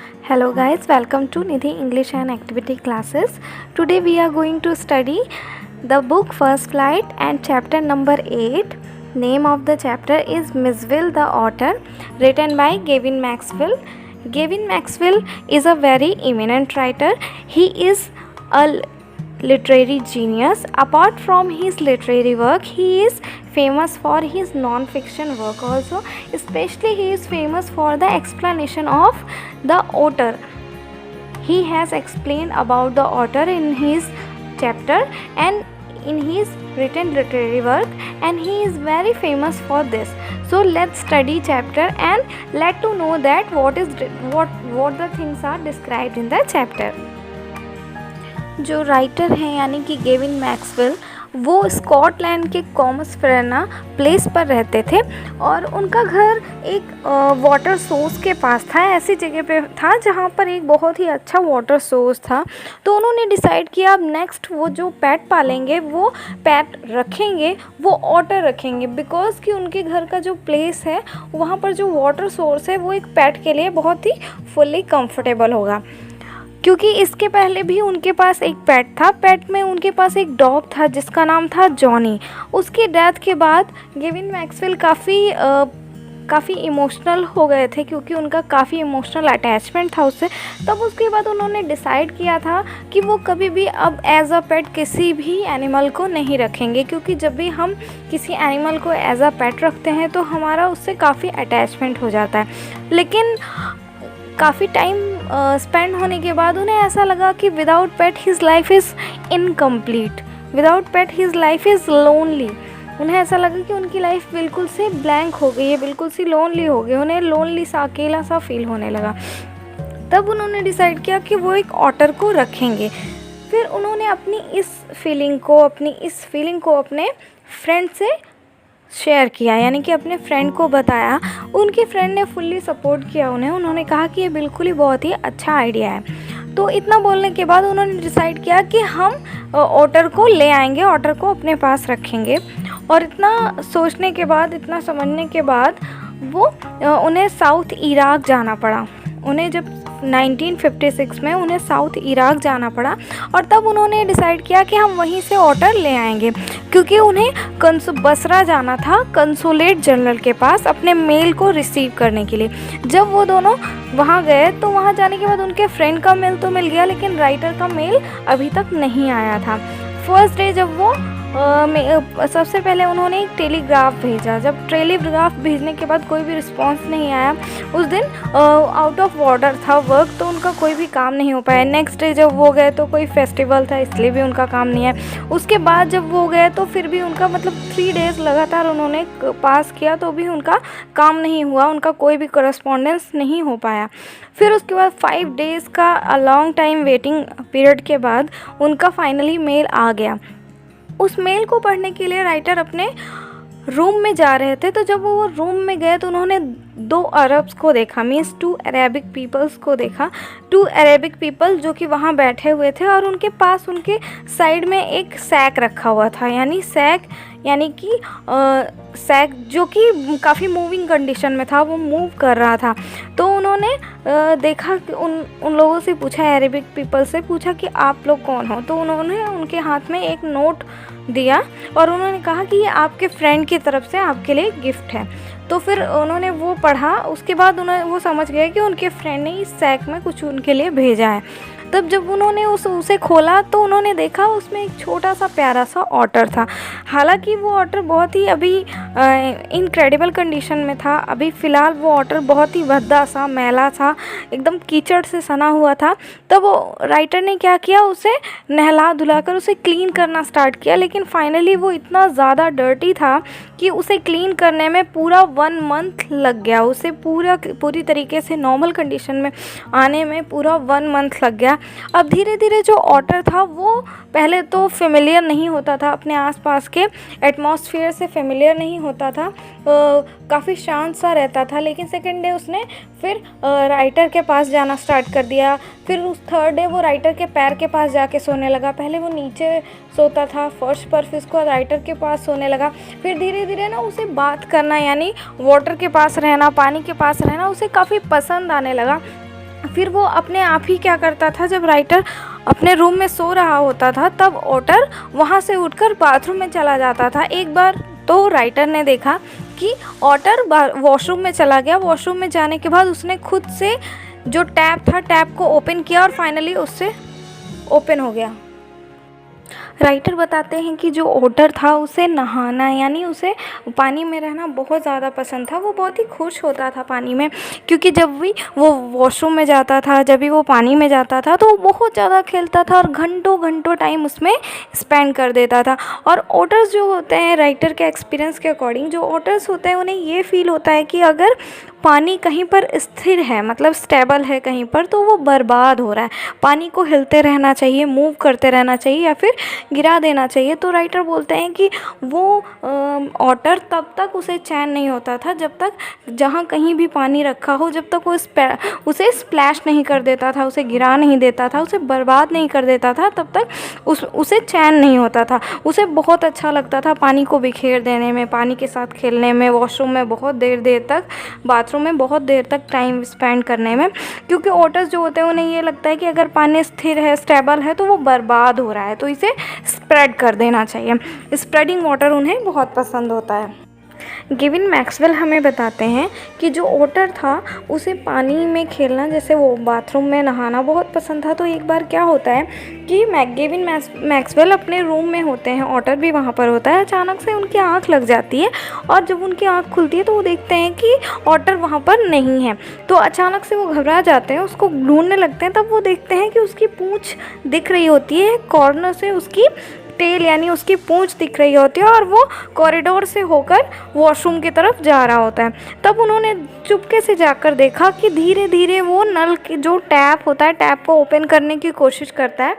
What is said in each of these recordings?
Hello guys, welcome to Nidhi English and Activity classes. Today we are going to study the book First Flight and chapter number 8. Name of the chapter is Misville the Otter, written by Gavin Maxwell. Gavin Maxwell is a very eminent writer. He is a literary genius. Apart from his literary work, he is famous for his non-fiction work also. Especially he is famous for the explanation of the otter. He has explained about the otter in his chapter and in his written literary work, and he is very famous for this. So let's study chapter and let to know that what the things are described in the chapter. जो writer हैं यानी कि Gavin Maxwell, वो Scotland के कॉमसफेरेना place पर रहते थे और उनका घर एक वाटर सोर्स के पास था। ऐसी जगह पे था जहाँ पर एक बहुत ही अच्छा वाटर सोर्स था। तो उन्होंने डिसाइड किया अब नेक्स्ट वो जो पेट पालेंगे, वो पेट रखेंगे, वो ऑटर रखेंगे, बिकॉज कि उनके घर का जो प्लेस है वहाँ पर जो वाटर सोर्स है वो एक पेट के लिए बहुत ही फुल्ली कंफर्टेबल होगा। क्योंकि इसके पहले भी उनके पास एक पेट था। पेट में उनके पास एक डॉग था जिसका नाम था जॉनी। उसकी डेथ के बाद गेविन मैक्सवेल काफ़ी इमोशनल हो गए थे क्योंकि उनका काफ़ी इमोशनल अटैचमेंट था उससे। तब उसके बाद उन्होंने डिसाइड किया था कि वो कभी भी अब एज अ पेट किसी भी एनिमल को नहीं रखेंगे, क्योंकि जब भी हम किसी एनिमल को एज अ पेट रखते हैं तो हमारा उससे काफ़ी अटैचमेंट हो जाता है। लेकिन काफ़ी टाइम स्पेंड होने के बाद उन्हें ऐसा लगा कि without pet his life is incomplete, without pet his life is lonely. उन्हें ऐसा लगा कि उनकी लाइफ बिल्कुल से ब्लैंक हो गई है, बिल्कुल सी लोनली हो गई। उन्हें लोनली सा, अकेला सा फील होने लगा। तब उन्होंने डिसाइड किया कि वो एक ऑटर को रखेंगे। फिर उन्होंने अपनी इस फीलिंग को अपने फ्रेंड से शेयर किया, यानी कि अपने फ्रेंड को बताया। उनके फ्रेंड ने फुल्ली सपोर्ट किया उन्हें। उन्होंने कहा कि ये बिल्कुल ही बहुत ही अच्छा आइडिया है। तो इतना बोलने के बाद उन्होंने डिसाइड किया कि हम ऑटर को ले आएंगे, ऑटर को अपने पास रखेंगे। और इतना सोचने के बाद, इतना समझने के बाद उन्हें साउथ इराक जाना पड़ा। उन्हें जब 1956 में उन्हें साउथ इराक जाना पड़ा और तब उन्होंने डिसाइड किया कि हम वहीं से ऑटर ले आएंगे, क्योंकि उन्हें बसरा जाना था कंसुलेट जनरल के पास अपने मेल को रिसीव करने के लिए। जब वो दोनों वहाँ गए तो वहाँ जाने के बाद उनके फ्रेंड का मेल तो मिल गया, लेकिन राइटर का मेल अभी तक नहीं आया था। फर्स्ट डे जब वो सबसे पहले उन्होंने एक टेलीग्राफ भेजा। जब टेलीग्राफ भेजने के बाद कोई भी रिस्पांस नहीं आया, उस दिन आउट ऑफ ऑर्डर था वर्क, तो उनका कोई भी काम नहीं हो पाया। नेक्स्ट डे जब वो गए तो कोई फेस्टिवल था, इसलिए भी उनका काम नहीं है। उसके बाद जब वो गए तो फिर भी उनका 3 डेज़ लगातार उन्होंने पास किया तो भी उनका काम नहीं हुआ, उनका कोई भी करस्पॉन्डेंस नहीं हो पाया। फिर उसके बाद 5 डेज़ का लॉन्ग टाइम वेटिंग पीरियड के बाद उनका फाइनली मेल आ गया। उस मेल को पढ़ने के लिए राइटर अपने रूम में जा रहे थे। तो जब वो रूम में गए तो उन्होंने 2 अरब्स को देखा, मीन्स 2 अरेबिक पीपल्स को देखा। 2 अरेबिक पीपल जो कि वहाँ बैठे हुए थे और उनके पास उनके साइड में एक सैक रखा हुआ था, यानी कि सैक जो कि काफ़ी मूविंग कंडीशन में था, वो मूव कर रहा था। तो उन्होंने देखा कि उन लोगों से पूछा, अरेबिक पीपल से पूछा कि आप लोग कौन हो। तो उन्होंने उनके हाथ में एक नोट दिया और उन्होंने कहा कि ये आपके फ्रेंड की तरफ से आपके लिए गिफ्ट है। तो फिर उन्होंने वो पढ़ा। उसके बाद वो समझ गए कि उनके फ्रेंड ने इस सैक में कुछ उनके लिए भेजा है। तब जब उन्होंने उसे खोला तो उन्होंने देखा उसमें एक छोटा सा प्यारा सा ऑटर था। हालांकि वो ऑटर बहुत ही अभी इनक्रेडिबल कंडीशन में था। अभी फ़िलहाल वो ऑटर बहुत ही भद्दा सा, मैला था, एकदम कीचड़ से सना हुआ था। तब वो राइटर ने क्या किया, उसे नहला धुलाकर उसे क्लीन करना स्टार्ट किया। लेकिन फाइनली वो इतना ज़्यादा डर्टी था कि उसे क्लीन करने में पूरा 1 मंथ लग गया। उसे पूरी तरीके से नॉर्मल कंडीशन में आने में पूरा 1 मंथ लग गया। अब धीरे धीरे जो ऑटर था वो पहले तो फेमिलियर नहीं होता था, अपने आसपास के एटमॉस्फेयर से फेमिलियर नहीं होता था, काफ़ी शांत सा रहता था। लेकिन सेकेंड डे उसने फिर राइटर के पास जाना स्टार्ट कर दिया। फिर उस थर्ड डे वो राइटर के पैर के पास जाके सोने लगा। पहले वो नीचे सोता था फर्श पर, फिर उसको राइटर के पास सोने लगा। फिर धीरे धीरे ना उसे बात करना, यानी वाटर के पास रहना, पानी के पास रहना उसे काफ़ी पसंद आने लगा। फिर वो अपने आप ही क्या करता था, जब राइटर अपने रूम में सो रहा होता था तब ऑटर वहाँ से उठकर बाथरूम में चला जाता था। एक बार तो राइटर ने देखा कि ऑटर वॉशरूम में चला गया। वॉशरूम में जाने के बाद उसने खुद से जो टैप था, टैप को ओपन किया और फाइनली उससे ओपन हो गया। राइटर बताते हैं कि जो ऑटर था उसे नहाना यानी उसे पानी में रहना बहुत ज़्यादा पसंद था। वो बहुत ही खुश होता था पानी में, क्योंकि जब भी वो वॉशरूम में जाता था, जब भी वो पानी में जाता था तो वो बहुत ज़्यादा खेलता था और घंटों घंटों टाइम उसमें स्पेंड कर देता था। और ऑटर्स जो होते हैं, राइटर के एक्सपीरियंस के अकॉर्डिंग, जो ऑटर्स होते हैं उन्हें ये फील होता है कि अगर पानी कहीं पर स्थिर है, मतलब स्टेबल है कहीं पर, तो वो बर्बाद हो रहा है। पानी को हिलते रहना चाहिए, मूव करते रहना चाहिए या फिर गिरा देना चाहिए। तो राइटर बोलते हैं कि वो ऑटर तब तक उसे चैन नहीं होता था जब तक जहाँ कहीं भी पानी रखा हो, जब तक वो उसे स्प्लैश नहीं कर देता था, उसे गिरा नहीं देता था, उसे बर्बाद नहीं कर देता था, तब तक उसे चैन नहीं होता था। उसे बहुत अच्छा लगता था पानी को बिखेर देने में, पानी के साथ खेलने में, वॉशरूम में बहुत देर देर तक, बाथरूम में बहुत देर तक टाइम स्पेंड करने में। क्योंकि ऑटर्स जो होते हैं उन्हें ये लगता है कि अगर पानी स्थिर है, स्टेबल है, तो वो बर्बाद हो रहा है, तो इसे स्प्रेड कर देना चाहिए। स्प्रेडिंग वाटर उन्हें बहुत पसंद होता है। गेविन मैक्सवेल हमें बताते हैं कि जो ऑटर था उसे पानी में खेलना, जैसे वो बाथरूम में नहाना बहुत पसंद था। तो एक बार क्या होता है कि गेविन मैक्सवेल अपने रूम में होते हैं, ऑटर भी वहाँ पर होता है। अचानक से उनकी आँख लग जाती है और जब उनकी आँख खुलती है तो वो देखते हैं कि ऑटर वहाँ पर नहीं है। तो अचानक से वो घबरा जाते हैं, उसको ढूंढने लगते हैं। तब वो देखते हैं कि उसकी पूँछ दिख रही होती है, कॉर्नर से उसकी टेल यानी उसकी पूंछ दिख रही होती है और वो कॉरिडोर से होकर वॉशरूम की तरफ जा रहा होता है। तब उन्होंने चुपके से जाकर देखा कि धीरे धीरे वो नल की जो टैप होता है, टैप को ओपन करने की कोशिश करता है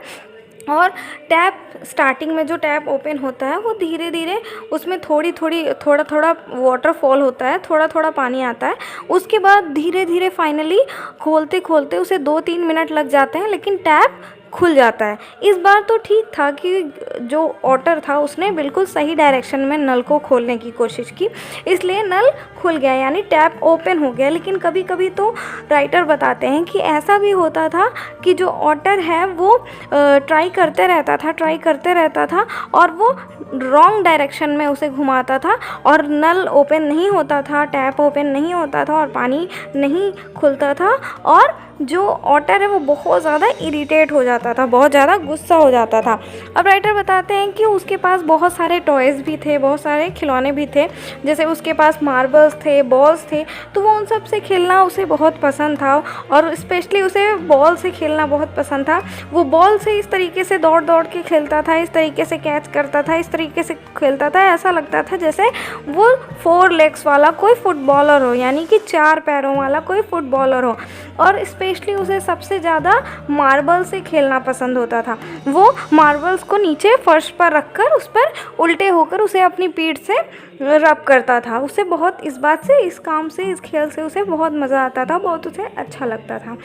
और टैप स्टार्टिंग में जो टैप ओपन होता है वो धीरे धीरे उसमें थोड़ा थोड़ा वाटरफॉल होता है, थोड़ा थोड़ा पानी आता है। उसके बाद धीरे धीरे फाइनली खोलते खोलते उसे 2-3 मिनट लग जाते हैं, लेकिन टैप खुल जाता है। इस बार तो ठीक था कि जो ऑटर था उसने बिल्कुल सही डायरेक्शन में नल को खोलने की कोशिश की, इसलिए नल खुल गया यानी टैप ओपन हो गया। लेकिन कभी कभी तो राइटर बताते हैं कि ऐसा भी होता था कि जो ऑटर है वो ट्राई करते रहता था और वो रॉन्ग डायरेक्शन में उसे घुमाता था और नल ओपन नहीं होता था, टैप ओपन नहीं होता था और पानी नहीं खुलता था। और जो ऑटर है वो बहुत ज़्यादा इरिटेट हो जाता था, बहुत ज़्यादा गुस्सा हो जाता था। अब राइटर बताते हैं कि उसके पास बहुत सारे टॉयज़ भी थे, बहुत सारे खिलौने भी थे, जैसे उसके पास मार्बल्स थे, बॉल्स थे, तो वो उन सब से खेलना उसे बहुत पसंद था और स्पेशली उसे बॉल से खेलना बहुत पसंद था। वो बॉल से इस तरीके से दौड़ दौड़ के खेलता था, इस तरीके से कैच करता था, इस तरीके से खेलता था, ऐसा लगता था जैसे वो 4 लेग्स वाला कोई फुटबॉलर हो, यानी कि 4 पैरों वाला कोई फुटबॉलर हो। और स्पेशली उसे सबसे ज़्यादा मार्बल से खेलना पसंद होता था। वो मार्बल्स को नीचे फर्श पर रखकर उस पर उल्टे होकर उसे अपनी पीठ से रब करता था। उसे बहुत इस बात से, इस काम से, इस खेल से उसे बहुत मज़ा आता था, बहुत उसे अच्छा लगता था।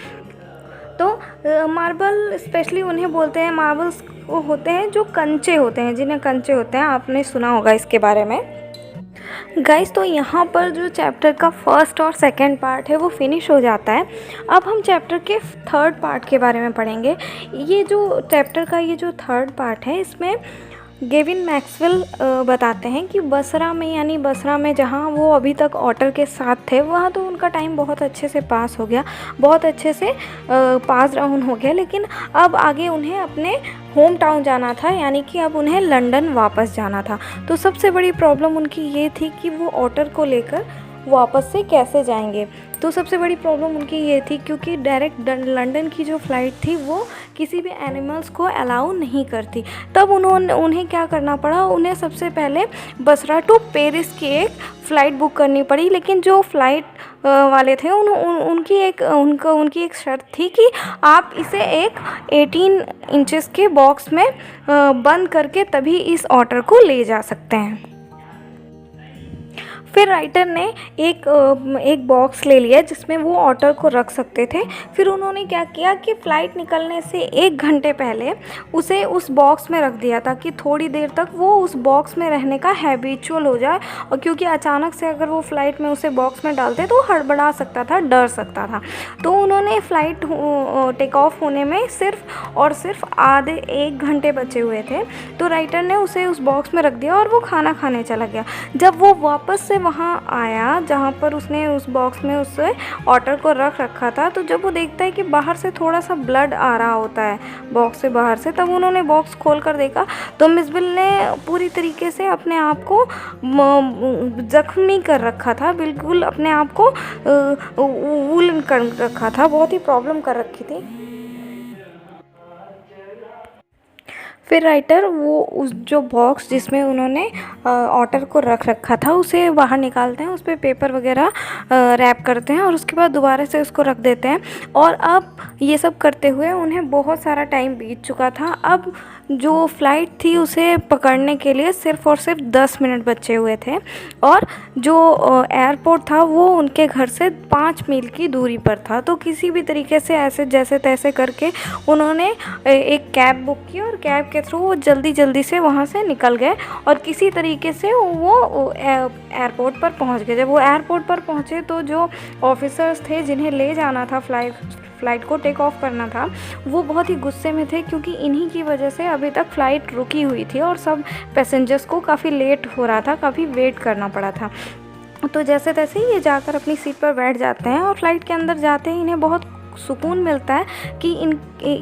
तो मार्बल स्पेशली उन्हें बोलते हैं, मार्बल्स वो होते हैं जो कंचे होते हैं, जिन्हें कंचे होते हैं, आपने सुना होगा इसके बारे में। गाइस, तो यहाँ पर जो चैप्टर का फर्स्ट और सेकंड पार्ट है वो फिनिश हो जाता है। अब हम चैप्टर के थर्ड पार्ट के बारे में पढ़ेंगे। ये जो चैप्टर का ये जो थर्ड पार्ट है, इसमें गेविन मैक्सवेल बताते हैं कि बसरा में, यानी बसरा में जहाँ वो अभी तक ऑटर के साथ थे, वहाँ तो उनका टाइम बहुत अच्छे से पास हो गया, बहुत अच्छे से पास राउंड हो गया। लेकिन अब आगे उन्हें अपने होम टाउन जाना था, यानी कि अब उन्हें लंदन वापस जाना था। तो सबसे बड़ी प्रॉब्लम उनकी ये थी कि वो ऑटर को लेकर वापस से कैसे जाएंगे। तो सबसे बड़ी प्रॉब्लम उनकी ये थी क्योंकि डायरेक्ट लंदन की जो फ़्लाइट थी वो किसी भी एनिमल्स को अलाउ नहीं करती। तब उन्हें क्या करना पड़ा, उन्हें सबसे पहले बसरा टू पेरिस की एक फ़्लाइट बुक करनी पड़ी। लेकिन जो फ़्लाइट वाले थे उनकी एक शर्त थी कि आप इसे एक 18 इंचेस के बॉक्स में बंद करके तभी इस ऑटर को ले जा सकते हैं। फिर राइटर ने एक बॉक्स ले लिया जिसमें वो ऑटर को रख सकते थे। फिर उन्होंने क्या किया कि फ़्लाइट निकलने से 1 घंटे पहले उसे उस बॉक्स में रख दिया ताकि थोड़ी देर तक वो उस बॉक्स में रहने का हैबिचुअल हो जाए, और क्योंकि अचानक से अगर वो फ़्लाइट में उसे बॉक्स में डालते तो हड़बड़ा सकता था, डर सकता था। तो उन्होंने फ़्लाइट टेक ऑफ होने में सिर्फ और सिर्फ आधे 1 घंटे बचे हुए थे, तो राइटर ने उसे उस बॉक्स में रख दिया और वो खाना खाने चला गया। जब वो वापस से वहाँ आया जहाँ पर उसने उस बॉक्स में उससे ऑटर को रख रखा था, तो जब वो देखता है कि बाहर से थोड़ा सा ब्लड आ रहा होता है बॉक्स से बाहर से, तब उन्होंने बॉक्स खोल कर देखा तो मिसबिल ने पूरी तरीके से अपने आप को जख्मी कर रखा था, बिल्कुल अपने आप को वूलन कर रखा था, बहुत ही प्रॉब्लम कर रखी थी। फिर राइटर वो उस जो बॉक्स जिसमें उन्होंने ऑटर को रख रखा था उसे बाहर निकालते हैं, उस पर पेपर वगैरह रैप करते हैं और उसके बाद दोबारा से उसको रख देते हैं। और अब ये सब करते हुए उन्हें बहुत सारा टाइम बीत चुका था। अब जो फ़्लाइट थी उसे पकड़ने के लिए सिर्फ़ और सिर्फ 10 मिनट बचे हुए थे, और जो एयरपोर्ट था वो उनके घर से 5 मील की दूरी पर था। तो किसी भी तरीके से ऐसे जैसे तैसे करके उन्होंने एक कैब बुक की और कैब के थ्रू वो जल्दी से वहाँ से निकल गए और किसी तरीके से वो एयरपोर्ट पर पहुँच गए। जब वो एयरपोर्ट पर पहुँचे तो जो ऑफिसर्स थे जिन्हें ले जाना था फ़्लाइट को टेक ऑफ करना था, वो बहुत ही गुस्से में थे क्योंकि इन्हीं की वजह से अभी तक फ़्लाइट रुकी हुई थी और सब पैसेंजर्स को काफ़ी लेट हो रहा था, काफ़ी वेट करना पड़ा था। तो जैसे तैसे ही ये जाकर अपनी सीट पर बैठ जाते हैं और फ़्लाइट के अंदर जाते ही इन्हें बहुत सुकून मिलता है कि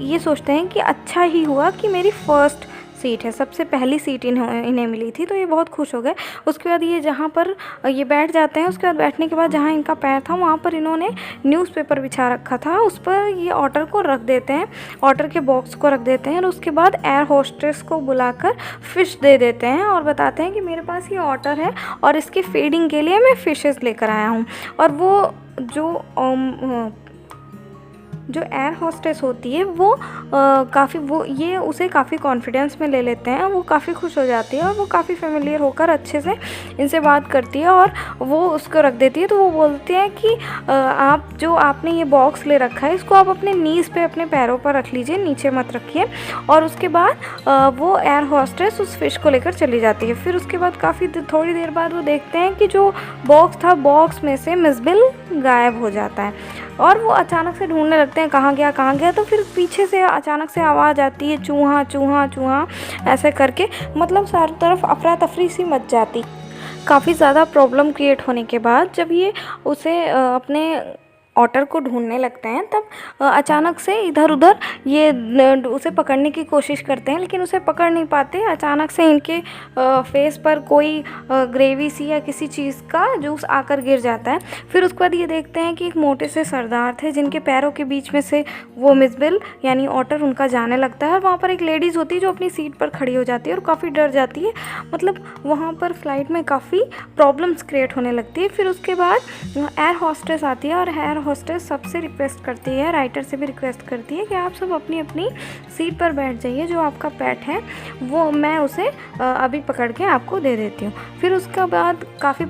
ये सोचते हैं कि अच्छा ही हुआ कि मेरी फ़र्स्ट सीट है, सबसे पहली सीट इन्हें मिली थी, तो ये बहुत खुश हो गए। उसके बाद ये जहाँ पर ये बैठ जाते हैं, उसके बाद बैठने के बाद जहाँ इनका पैर था वहाँ पर इन्होंने न्यूज़पेपर बिछा रखा था, उस पर ये ऑटर को रख देते हैं, ऑटर के बॉक्स को रख देते हैं और उसके बाद एयर होस्टेस को बुलाकर फ़िश दे देते हैं और बताते हैं कि मेरे पास ये ऑटर है और इसकी फीडिंग के लिए मैं फ़िशेस लेकर आया हूँ। और वो जो एयर होस्टेस होती है वो ये उसे काफ़ी कॉन्फिडेंस में ले लेते हैं, वो काफ़ी खुश हो जाती है और वो काफ़ी फेमिलियर होकर अच्छे से इनसे बात करती है और वो उसको रख देती है। तो वो बोलती है कि आपने ये बॉक्स ले रखा है, इसको आप अपने नीज़ पे अपने पैरों पर रख लीजिए, नीचे मत रखिए। और उसके बाद वो एयर होस्टेस उस फिश को लेकर चली जाती है। फिर उसके बाद थोड़ी देर बाद वो देखते हैं कि जो बॉक्स था, बॉक्स में से मिसबिल गायब हो जाता है और वो अचानक से ढूंढने लगते हैं कहाँ गया। तो फिर पीछे से अचानक से आवाज़ आती है, चूहा चूहा चूहा, ऐसे करके, मतलब चारों तरफ अफरा तफरी सी मच जाती। काफ़ी ज़्यादा प्रॉब्लम क्रिएट होने के बाद जब ये उसे अपने ऑटर को ढूंढने लगते हैं, तब अचानक से इधर उधर ये उसे पकड़ने की कोशिश करते हैं लेकिन उसे पकड़ नहीं पाते। अचानक से इनके फेस पर कोई ग्रेवी सी या किसी चीज़ का जूस आकर गिर जाता है। फिर उसके बाद ये देखते हैं कि एक मोटे से सरदार थे जिनके पैरों के बीच में से वो मिसबिल यानी ऑटर उनका जाने लगता है। और वहाँ पर एक लेडीज़ होती है जो अपनी सीट पर खड़ी हो जाती है और काफ़ी डर जाती है, मतलब वहाँ पर फ्लाइट में काफ़ी प्रॉब्लम्स क्रिएट होने लगती है। फिर उसके बाद एयर होस्टेस आती है और एयर होस्टेस सबसे रिक्वेस्ट करती है, राइटर से भी रिक्वेस्ट करती है कि आप सब अपनी अपनी सीट पर बैठ जाइए, जो आपका पेट है वो मैं उसे अभी पकड़ के आपको दे देती हूँ। फिर उसके बाद काफ़ी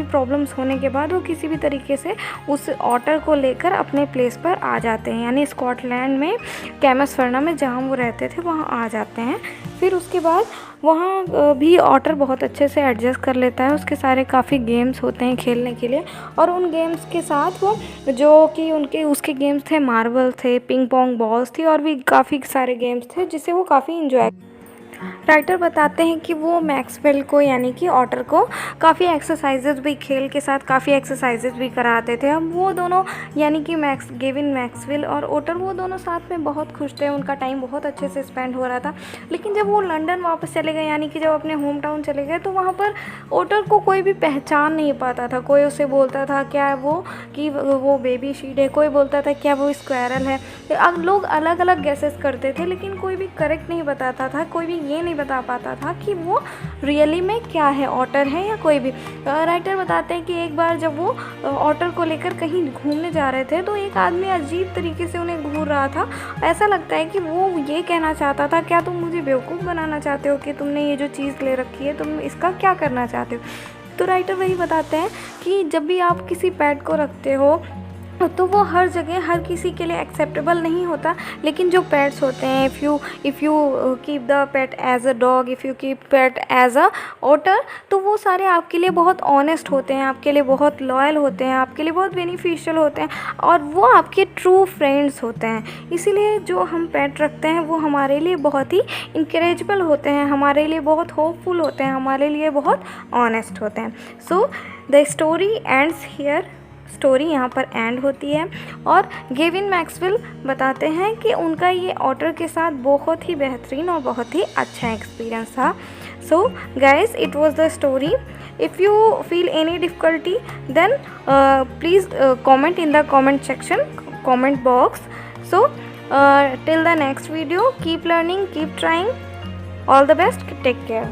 प्रॉब्लम्स होने के बाद वो किसी भी तरीके से उस ऑटर को लेकर अपने प्लेस पर आ जाते हैं, यानी स्कॉटलैंड में कैमसफर्ना में जहाँ वो रहते थे वहाँ आ जाते हैं। फिर उसके बाद वहाँ भी ऑटर बहुत अच्छे से एडजस्ट कर लेता है, उसके सारे काफ़ी गेम्स होते हैं खेलने के लिए और उन गेम्स के साथ वो जो कि उसके गेम्स थे, मार्बल थे, पिंग पोंग बॉल्स थी और भी काफ़ी सारे गेम्स थे जिसे वो काफ़ी इंजॉय। राइटर बताते हैं कि वो मैक्सवेल को यानी कि ऑटर को काफ़ी एक्सरसाइजेज भी, खेल के साथ काफ़ी एक्सरसाइजेज भी कराते थे। अब वो दोनों यानी कि गेविन मैक्सवेल और ऑटर वो दोनों साथ में बहुत खुश थे, उनका टाइम बहुत अच्छे से स्पेंड हो रहा था। लेकिन जब वो लंदन वापस चले गए, यानी कि जब अपने होम टाउन चले गए, तो वहाँ पर ऑटर को कोई भी पहचान नहीं पाता था। कोई उसे बोलता था क्या वो बेबी शीट है, कोई बोलता था क्या वो स्क्वायरल है। अब लोग अलग अलग गेसेस करते थे लेकिन कोई भी करेक्ट नहीं बताता था, कोई भी ये नहीं बता पाता था कि वो रियली में क्या है, ऑटर है या कोई भी। राइटर बताते हैं कि एक बार जब वो ऑटर को लेकर कहीं घूमने जा रहे थे तो एक आदमी अजीब तरीके से उन्हें घूर रहा था। ऐसा लगता है कि वो ये कहना चाहता था, क्या तुम मुझे बेवकूफ़ बनाना चाहते हो कि तुमने ये जो चीज़ ले रखी है तुम इसका क्या करना चाहते हो। तो राइटर वही बताते हैं कि जब भी आप किसी पेट को रखते हो तो वो हर जगह हर किसी के लिए एक्सेप्टेबल नहीं होता, लेकिन जो पेट्स होते हैं, if you keep the pet as a dog, if you keep pet as a otter, तो वो सारे आपके लिए बहुत ऑनेस्ट होते हैं, आपके लिए बहुत लॉयल होते हैं, आपके लिए बहुत बेनिफिशियल होते हैं और वो आपके ट्रू फ्रेंड्स होते हैं। इसीलिए जो हम पेट रखते हैं वो हमारे लिए बहुत ही इंकरेजेबल होते हैं, हमारे लिए बहुत होपफुल होते हैं, हमारे लिए बहुत ऑनेस्ट होते हैं। So the story ends here, story यहाँ पर एंड होती है और गेविन मैक्सवेल बताते हैं कि उनका ये ऑटर के साथ बहुत ही बेहतरीन और बहुत ही अच्छा एक्सपीरियंस था। So guys, it was the story. If you feel any difficulty then please comment in the comment section, comment box. So till the next video, keep learning, keep trying. All the best, take care.